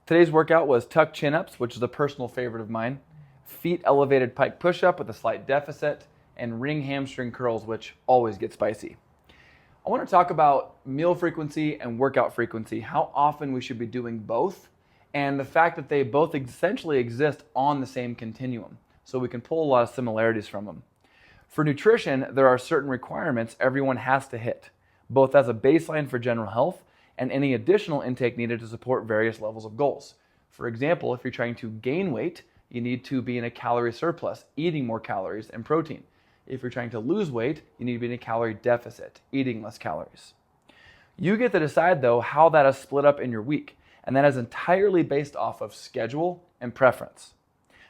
Today's workout was tuck chin-ups, which is a personal favorite of mine, feet elevated pike push-up with a slight deficit, and ring hamstring curls, which always get spicy. I want to talk about meal frequency and workout frequency, how often we should be doing both, and the fact that they both essentially exist on the same continuum, so we can pull a lot of similarities from them. For nutrition, there are certain requirements everyone has to hit, both as a baseline for general health and any additional intake needed to support various levels of goals. For example, if you're trying to gain weight, you need to be in a calorie surplus, eating more calories and protein. If you're trying to lose weight, you need to be in a calorie deficit, eating less calories. You get to decide, though, how that is split up in your week, and that is entirely based off of schedule and preference.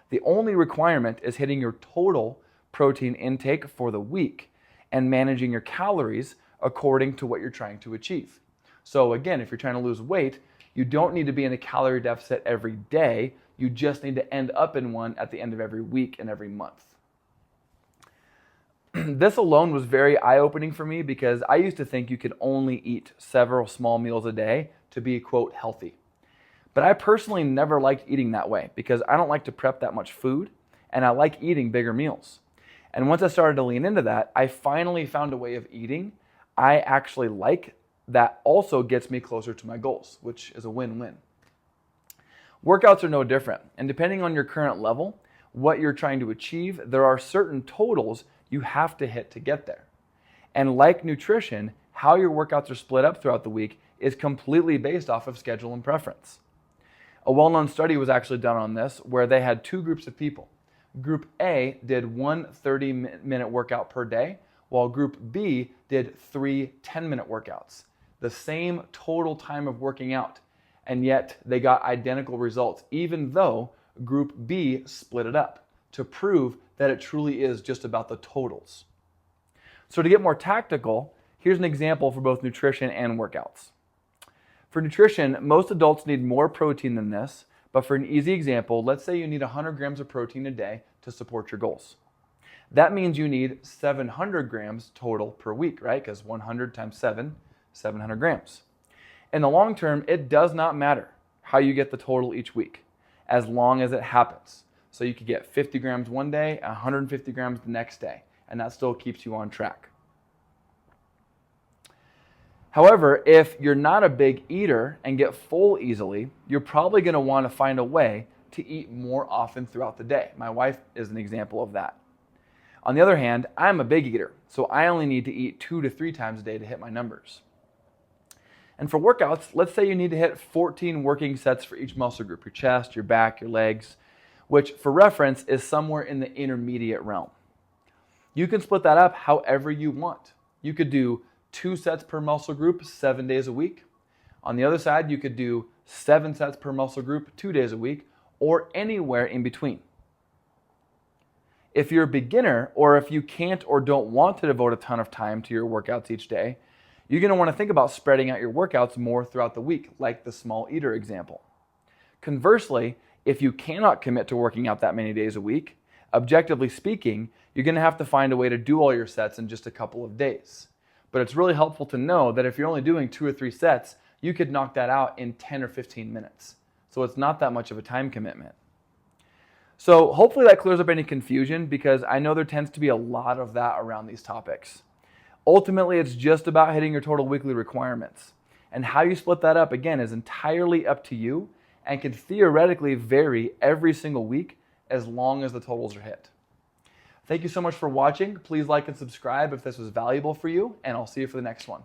The only requirement is hitting your total protein intake for the week and managing your calories according to what you're trying to achieve. So again, if you're trying to lose weight, you don't need to be in a calorie deficit every day. You just need to end up in one at the end of every week and every month. This alone was very eye-opening for me because I used to think you could only eat several small meals a day to be, quote, healthy. But I personally never liked eating that way because I don't like to prep that much food and I like eating bigger meals. And once I started to lean into that, I finally found a way of eating I actually like that also gets me closer to my goals, which is a win-win. Workouts are no different, and depending on your current level, what you're trying to achieve, there are certain totals you have to hit to get there. And like nutrition, how your workouts are split up throughout the week is completely based off of schedule and preference. A well-known study was actually done on this where they had two groups of people. Group A did one 30-minute workout per day, while Group B did 3 10-minute workouts. The same total time of working out, and yet they got identical results, even though Group B split it up to prove that it truly is just about the totals. So to get more tactical, here's an example for both nutrition and workouts. For nutrition, most adults need more protein than this, but for an easy example, let's say you need 100 grams of protein a day to support your goals. That means you need 700 grams total per week, right? Because 100 times 7, 700 grams. In the long term, it does not matter how you get the total each week, as long as it happens. So you could get 50 grams one day, 150 grams the next day, and that still keeps you on track. However, if you're not a big eater and get full easily, you're probably going to want to find a way to eat more often throughout the day. My wife is an example of that. On the other hand, I'm a big eater, so I only need to eat 2 to 3 times a day to hit my numbers. And for workouts, let's say you need to hit 14 working sets for each muscle group, your chest, your back, your legs, which for reference is somewhere in the intermediate realm. You can split that up however you want. You could do 2 sets per muscle group 7 days a week. On the other side, you could do 7 sets per muscle group 2 days a week, or anywhere in between. If you're a beginner, or if you can't or don't want to devote a ton of time to your workouts each day, you're going to want to think about spreading out your workouts more throughout the week, like the small eater example. Conversely, if you cannot commit to working out that many days a week, objectively speaking, you're going to have to find a way to do all your sets in just a couple of days. But it's really helpful to know that if you're only doing 2 or 3 sets, you could knock that out in 10 or 15 minutes. So it's not that much of a time commitment. So hopefully that clears up any confusion, because I know there tends to be a lot of that around these topics. Ultimately, it's just about hitting your total weekly requirements. And how you split that up, again, is entirely up to you and can theoretically vary every single week as long as the totals are hit. Thank you so much for watching. Please like and subscribe if this was valuable for you, and I'll see you for the next one.